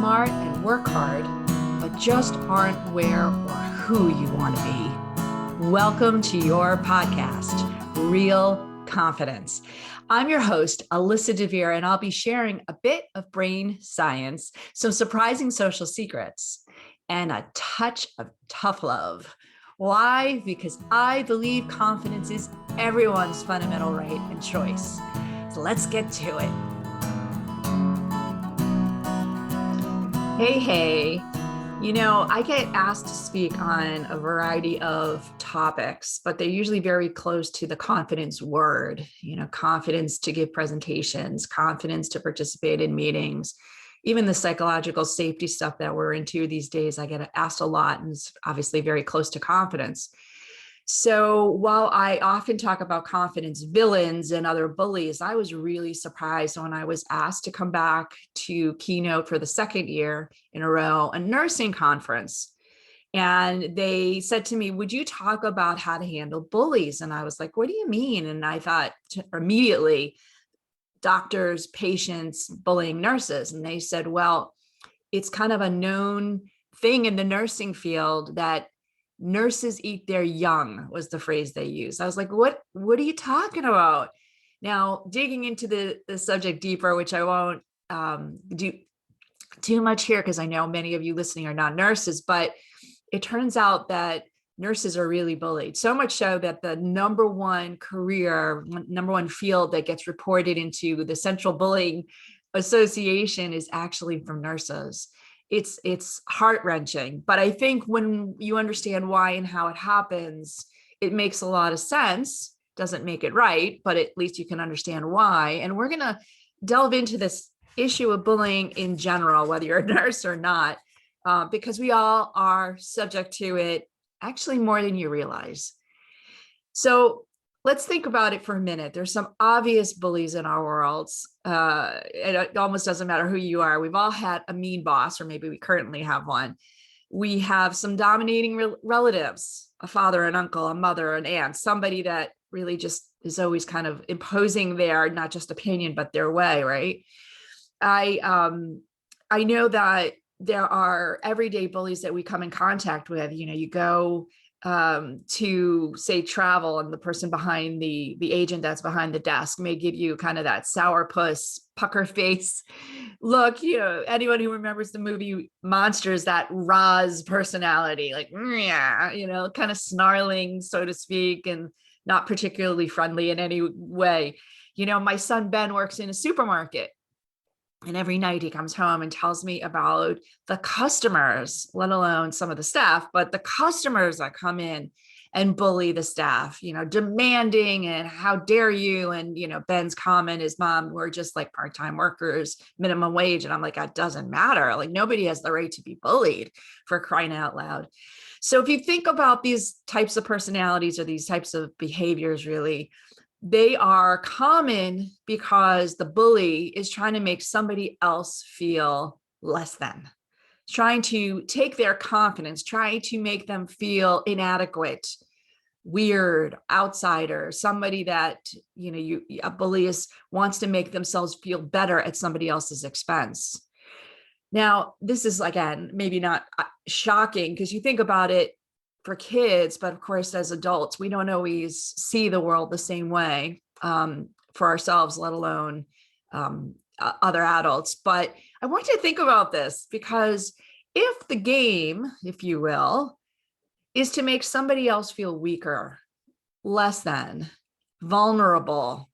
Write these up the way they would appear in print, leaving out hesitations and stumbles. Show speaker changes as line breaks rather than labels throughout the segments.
smart and work hard, but just aren't where or who you want to be. Welcome to your podcast, Real Confidence. I'm your host, Alyssa DeVere, and I'll be sharing a bit of brain science, some surprising social secrets, and a touch of tough love. Why? Because I believe confidence is everyone's fundamental right and choice. So let's get to it. Hey. I get asked to speak on a variety of topics, but they're usually very close to the confidence word, confidence to give presentations, confidence to participate in meetings, even the psychological safety stuff that we're into these days. I get asked a lot, and it's obviously very close to confidence. So while I often talk about confidence villains and other bullies, I was really surprised when I was asked to come back to keynote for the second year in a row, a nursing conference. And they said to me, would you talk about how to handle bullies? And I was like, what do you mean? And I thought immediately, doctors, patients, bullying nurses. And they said, well, it's kind of a known thing in the nursing field that nurses eat their young, was the phrase they used. I was like, what are you talking about? Now, digging into the subject deeper, which I won't do too much here because I know many of you listening are not nurses, but it turns out that nurses are really bullied. So much so that the number one field that gets reported into the Central Bullying Association is actually from nurses. It's heart-wrenching, but I think when you understand why and how it happens, it makes a lot of sense. Doesn't make it right, but at least you can understand why. And we're going to delve into this issue of bullying in general, whether you're a nurse or not, because we all are subject to it, actually more than you realize. So let's think about it for a minute. There's some obvious bullies in our worlds. It almost doesn't matter who you are. We've all had a mean boss, or maybe we currently have one. We have some dominating relatives, a father, an uncle, a mother, an aunt, somebody that really just is always kind of imposing their, not just opinion, but their way, right? I know that there are everyday bullies that we come in contact with. You go to say travel, and the person behind the agent that's behind the desk may give you kind of that sourpuss pucker face look. Anyone who remembers the movie Monsters, that Roz personality, like, yeah, kind of snarling, so to speak, and not particularly friendly in any way. My son Ben works in a supermarket, and every night he comes home and tells me about the customers, let alone some of the staff, but the customers that come in and bully the staff, demanding, and how dare you? And, Ben's comment is, Mom, we're just like part-time workers, minimum wage. And I'm like, that doesn't matter. Like, nobody has the right to be bullied, for crying out loud. So if you think about these types of personalities or these types of behaviors, really, they are common because the bully is trying to make somebody else feel less than, trying to take their confidence, trying to make them feel inadequate, weird, outsider, somebody that, a bully wants to make themselves feel better at somebody else's expense. Now, this is, again, maybe not shocking because you think about it for kids, but of course, as adults, we don't always see the world the same way for ourselves, let alone other adults. But I want you to think about this, because if the game, if you will, is to make somebody else feel weaker, less than, vulnerable,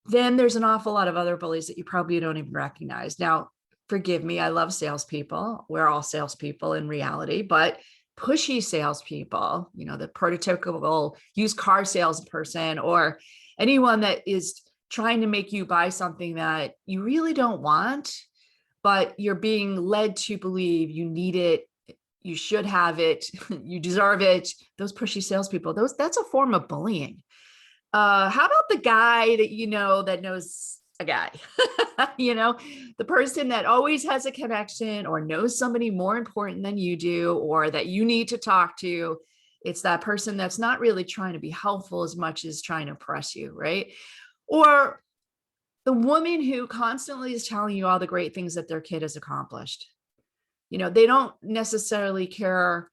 then there's an awful lot of other bullies that you probably don't even recognize. Now, forgive me, I love salespeople. We're all salespeople in reality, but pushy salespeople, the prototypical used car salesperson, or anyone that is trying to make you buy something that you really don't want, but you're being led to believe you need it, you should have it, you deserve it. Those pushy salespeople, that's a form of bullying. How about the guy that that knows a guy, the person that always has a connection or knows somebody more important than you do, or that you need to talk to. It's that person that's not really trying to be helpful as much as trying to impress you, right? Or The woman who constantly is telling you all the great things that their kid has accomplished. They don't necessarily care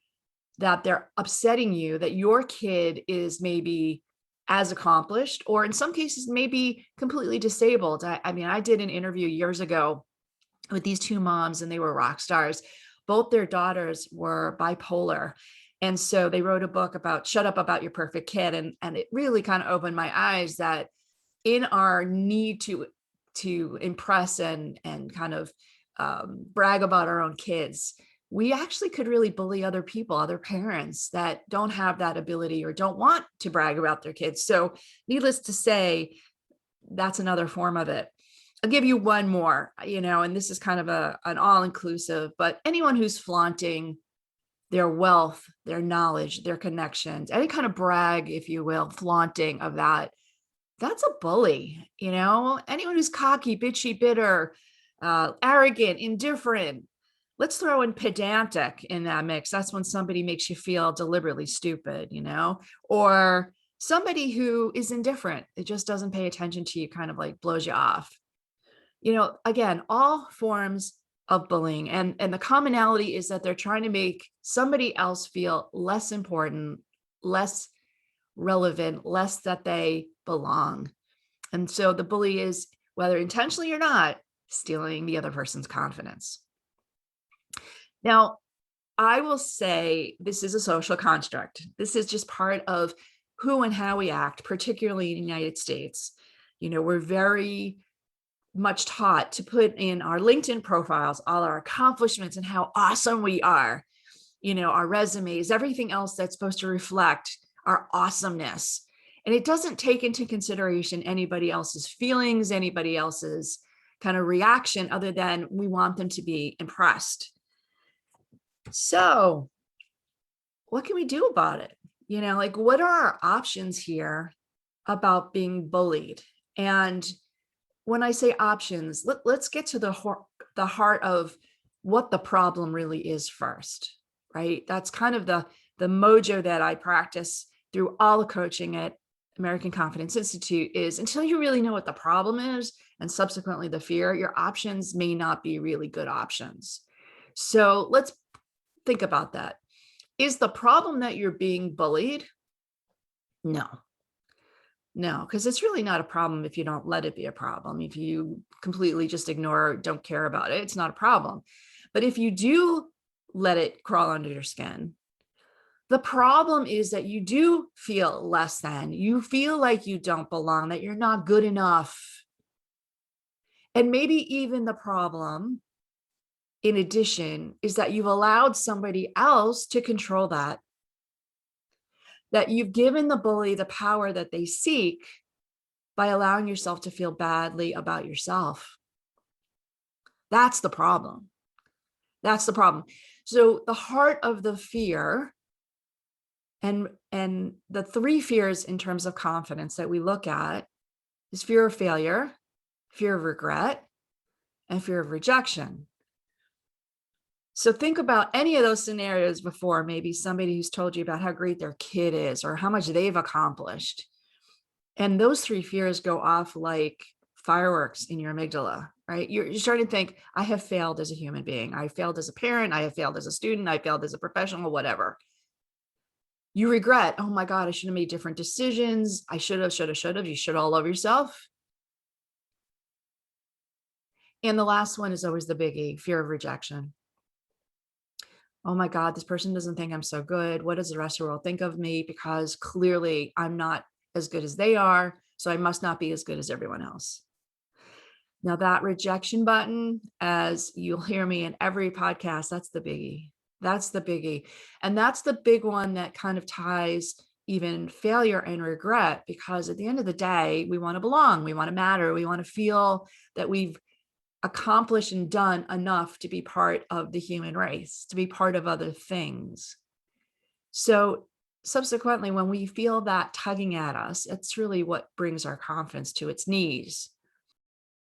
that they're upsetting you, that your kid is maybe as accomplished, or in some cases, maybe completely disabled. I mean, I did an interview years ago with these two moms, and they were rock stars. Both their daughters were bipolar. And so they wrote a book about Shut Up About Your Perfect Kid. And it really kind of opened my eyes that in our need to impress and kind of brag about our own kids, we actually could really bully other people, other parents that don't have that ability or don't want to brag about their kids. So needless to say, that's another form of it. I'll give you one more, and this is kind of an all-inclusive, but anyone who's flaunting their wealth, their knowledge, their connections, any kind of brag, if you will, flaunting of that's a bully. Anyone who's cocky, bitchy, bitter, arrogant, indifferent. Let's throw in pedantic in that mix. That's when somebody makes you feel deliberately stupid, or somebody who is indifferent. It just doesn't pay attention to you, kind of like blows you off. Again, all forms of bullying. And the commonality is that they're trying to make somebody else feel less important, less relevant, less that they belong. And so the bully is, whether intentionally or not, stealing the other person's confidence. Now, I will say this is a social construct. This is just part of who and how we act, particularly in the United States. We're very much taught to put in our LinkedIn profiles all our accomplishments and how awesome we are, our resumes, everything else that's supposed to reflect our awesomeness. And it doesn't take into consideration anybody else's feelings, anybody else's kind of reaction, other than we want them to be impressed. So what can we do about it? What are our options here about being bullied? And when I say options, let's get to the heart of what the problem really is first, right? That's kind of the mojo that I practice through all the coaching at American Confidence Institute is, until you really know what the problem is and subsequently the fear, your options may not be really good options. So let's think about that. Is the problem that you're being bullied? No, because it's really not a problem if you don't let it be a problem. If you completely just ignore or don't care about it, it's not a problem. But if you do let it crawl under your skin, the problem is that you do feel less than. You feel like you don't belong, that you're not good enough. And maybe even the problem, in addition, is that you've allowed somebody else to control that you've given the bully the power that they seek by allowing yourself to feel badly about yourself. That's the problem. So the heart of the fear, and the three fears in terms of confidence that we look at, is fear of failure, fear of regret, and fear of rejection. So think about any of those scenarios before. Maybe somebody who's told you about how great their kid is or how much they've accomplished. And those three fears go off like fireworks in your amygdala, right? You're starting to think, I have failed as a human being. I failed as a parent. I have failed as a student. I failed as a professional, whatever. You regret, oh my God, I should have made different decisions. I should have. You should all love yourself. And the last one is always the biggie, fear of rejection. Oh my God, this person doesn't think I'm so good. What does the rest of the world think of me? Because clearly I'm not as good as they are. So I must not be as good as everyone else. Now that rejection button, as you'll hear me in every podcast, that's the biggie. And that's the big one that kind of ties even failure and regret, because at the end of the day, we want to belong. We want to matter. We want to feel that we've accomplished and done enough to be part of the human race, to be part of other things. So subsequently, when we feel that tugging at us, it's really what brings our confidence to its knees.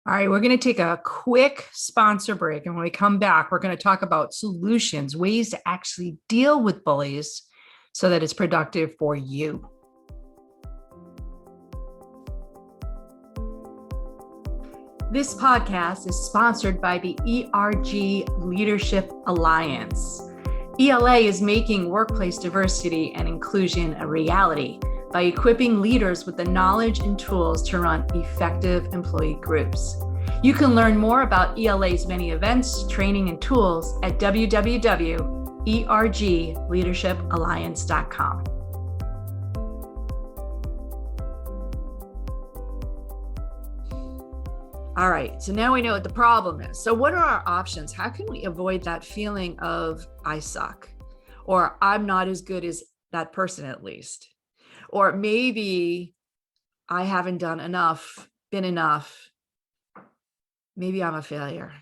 All right, we're going to take a quick sponsor break. And when we come back, we're going to talk about solutions, ways to actually deal with bullies so that it's productive for you. This podcast is sponsored by the ERG Leadership Alliance. ELA is making workplace diversity and inclusion a reality by equipping leaders with the knowledge and tools to run effective employee groups. You can learn more about ELA's many events, training, and tools at www.ergleadershipalliance.com. All right, so now we know what the problem is. So what are our options? How can we avoid that feeling of I suck, or I'm not as good as that person at least, or maybe I haven't done enough, been enough, maybe I'm a failure?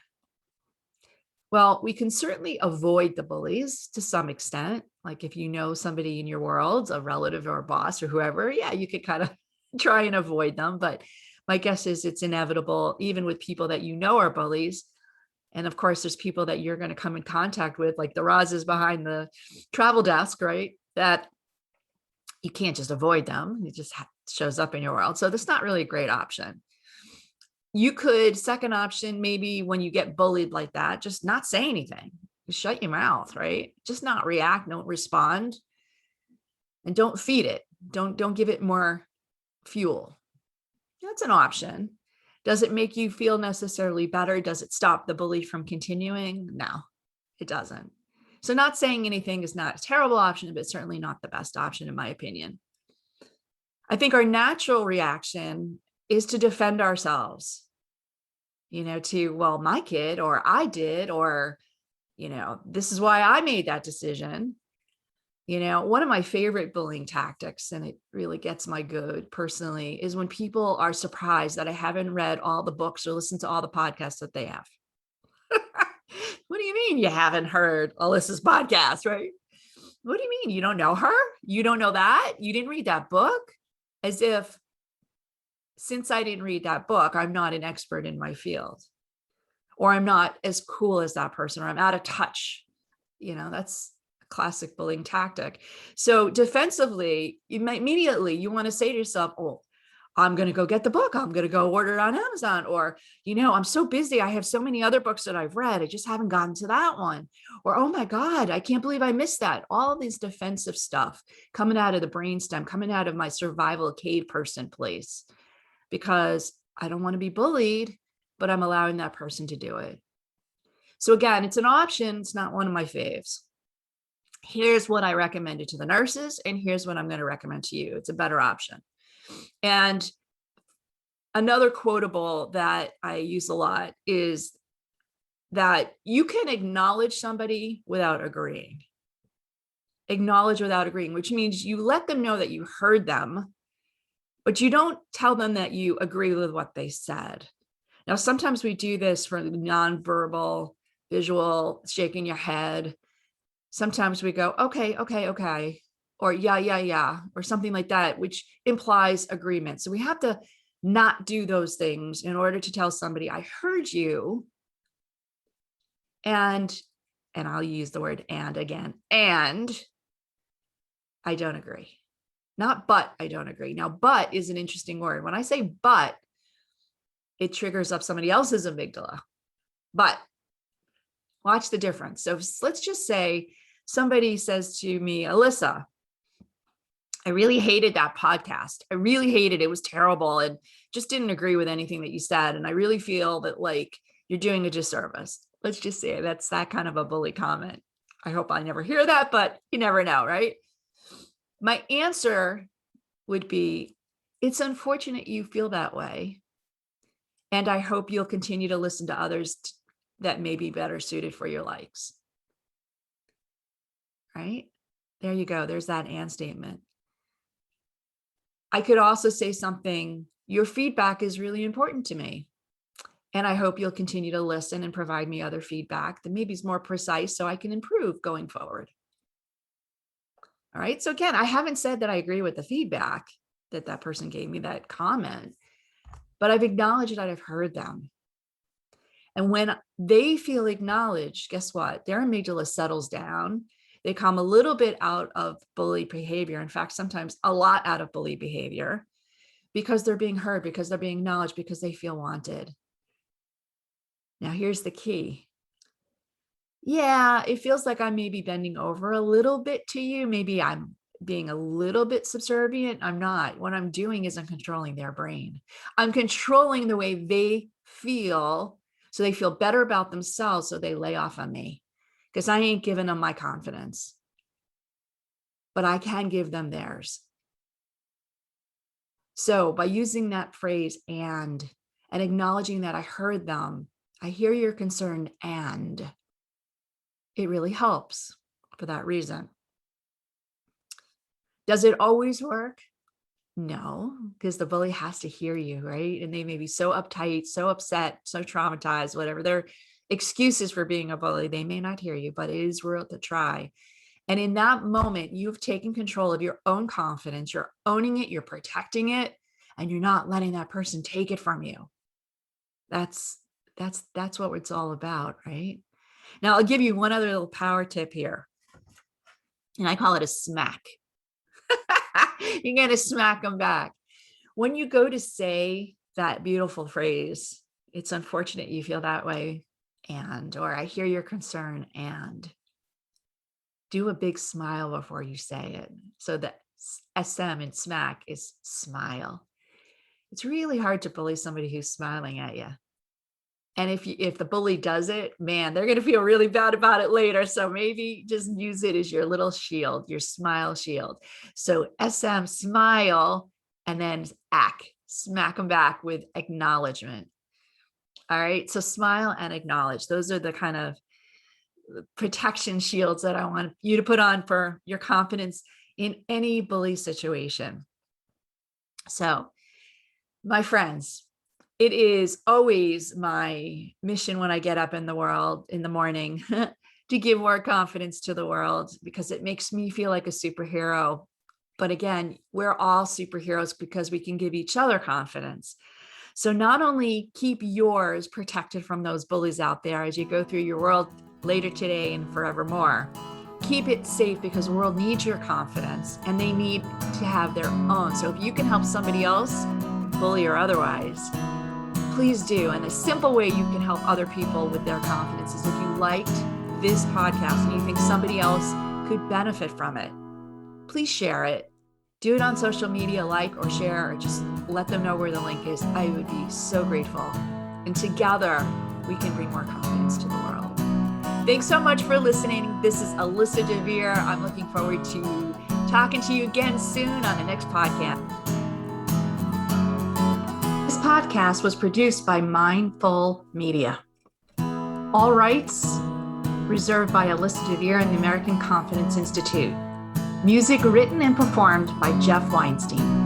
Well, we can certainly avoid the bullies to some extent. Like if you know somebody in your world, a relative or a boss or whoever, yeah, you could kind of try and avoid them. But my guess is it's inevitable, even with people that you know are bullies. And of course, there's people that you're going to come in contact with, like the Rozes behind the travel desk, right? That you can't just avoid them. It just shows up in your world. So that's not really a great option. You could, second option, maybe when you get bullied like that, just not say anything. Just shut your mouth, right? Just not react, don't respond, and don't feed it. Don't give it more fuel. That's an option. Does it make you feel necessarily better? Does it stop the bully from continuing? No, it doesn't. So not saying anything is not a terrible option, but certainly not the best option in my opinion. I think our natural reaction is to defend ourselves, well, my kid, or I did, or, this is why I made that decision. One of my favorite bullying tactics, and it really gets my goat personally, is when people are surprised that I haven't read all the books or listened to all the podcasts that they have. What do you mean you haven't heard Alyssa's podcast, right? What do you mean you don't know her? You don't know that? You didn't read that book? As if, since I didn't read that book, I'm not an expert in my field, or I'm not as cool as that person, or I'm out of touch. That's classic bullying tactic. So defensively, immediately you want to say to yourself, oh, I'm going to go get the book. I'm going to go order it on Amazon. Or, I'm so busy. I have so many other books that I've read. I just haven't gotten to that one. Or, oh my God, I can't believe I missed that. All of these defensive stuff coming out of the brainstem, coming out of my survival cave person place, because I don't want to be bullied, but I'm allowing that person to do it. So again, it's an option. It's not one of my faves. Here's what I recommended to the nurses, and here's what I'm going to recommend to you. It's a better option. And another quotable that I use a lot is that you can acknowledge somebody without agreeing. Acknowledge without agreeing, which means you let them know that you heard them, but you don't tell them that you agree with what they said. Now, sometimes we do this for nonverbal, visual, shaking your head. Sometimes we go, okay, or yeah, or something like that, which implies agreement. So we have to not do those things in order to tell somebody, I heard you. And I'll use the word and again, and I don't agree. Not but I don't agree. Now, but is an interesting word. When I say but, it triggers up somebody else's amygdala. But watch the difference. So let's just say somebody says to me, Alyssa, I really hated that podcast. I really hated it. It was terrible and just didn't agree with anything that you said. And I really feel that you're doing a disservice. Let's just say that's that kind of a bully comment. I hope I never hear that, but you never know, right? My answer would be, it's unfortunate you feel that way. And I hope you'll continue to listen to others that may be better suited for your likes. Right? There you go. There's that and statement. I could also say something, your feedback is really important to me. And I hope you'll continue to listen and provide me other feedback that maybe is more precise so I can improve going forward. All right. So again, I haven't said that I agree with the feedback that person gave me, that comment, but I've acknowledged that I've heard them. And when they feel acknowledged, guess what? Their amygdala settles down. They come a little bit out of bully behavior. In fact, sometimes a lot out of bully behavior, because they're being heard, because they're being acknowledged, because they feel wanted. Now, here's the key. Yeah, it feels like I may be bending over a little bit to you. Maybe I'm being a little bit subservient. I'm not. What I'm doing is I'm controlling their brain. I'm controlling the way they feel so they feel better about themselves, so they lay off on me because I ain't giving them my confidence, but I can give them theirs. So by using that phrase and acknowledging that I heard them, I hear your concern, and it really helps for that reason. Does it always work? No, because the bully has to hear you, right? And they may be so uptight, so upset, so traumatized, whatever their excuses for being a bully, they may not hear you, but it is worth a try. And in that moment, you've taken control of your own confidence, you're owning it, you're protecting it, and you're not letting that person take it from you. That's what it's all about, right? Now, I'll give you one other little power tip here, and I call it a smack. You're going to smack them back. When you go to say that beautiful phrase, it's unfortunate you feel that way, or I hear your concern, and do a big smile before you say it. So that SM in smack is smile. It's really hard to bully somebody who's smiling at you. And if the bully does it, man, they're going to feel really bad about it later. So maybe just use it as your little shield, your smile shield. So SM, smile, and then smack them back with acknowledgement. All right. So smile and acknowledge. Those are the kind of protection shields that I want you to put on for your confidence in any bully situation. So, my friends, it is always my mission when I get up in the morning to give more confidence to the world, because it makes me feel like a superhero. But again, we're all superheroes because we can give each other confidence. So not only keep yours protected from those bullies out there as you go through your world later today and forevermore, keep it safe, because the world needs your confidence and they need to have their own. So if you can help somebody else, bully or otherwise, please do. And a simple way you can help other people with their confidence is if you liked this podcast and you think somebody else could benefit from it, please share it. Do it on social media, like or share, or just let them know where the link is. I would be so grateful. And together, we can bring more confidence to the world. Thanks so much for listening. This is Alyssa DeVere. I'm looking forward to talking to you again soon on the next podcast. This podcast was produced by Mindful Media. All rights reserved by Alyssa DeVere and the American Confidence Institute. Music written and performed by Jeff Weinstein.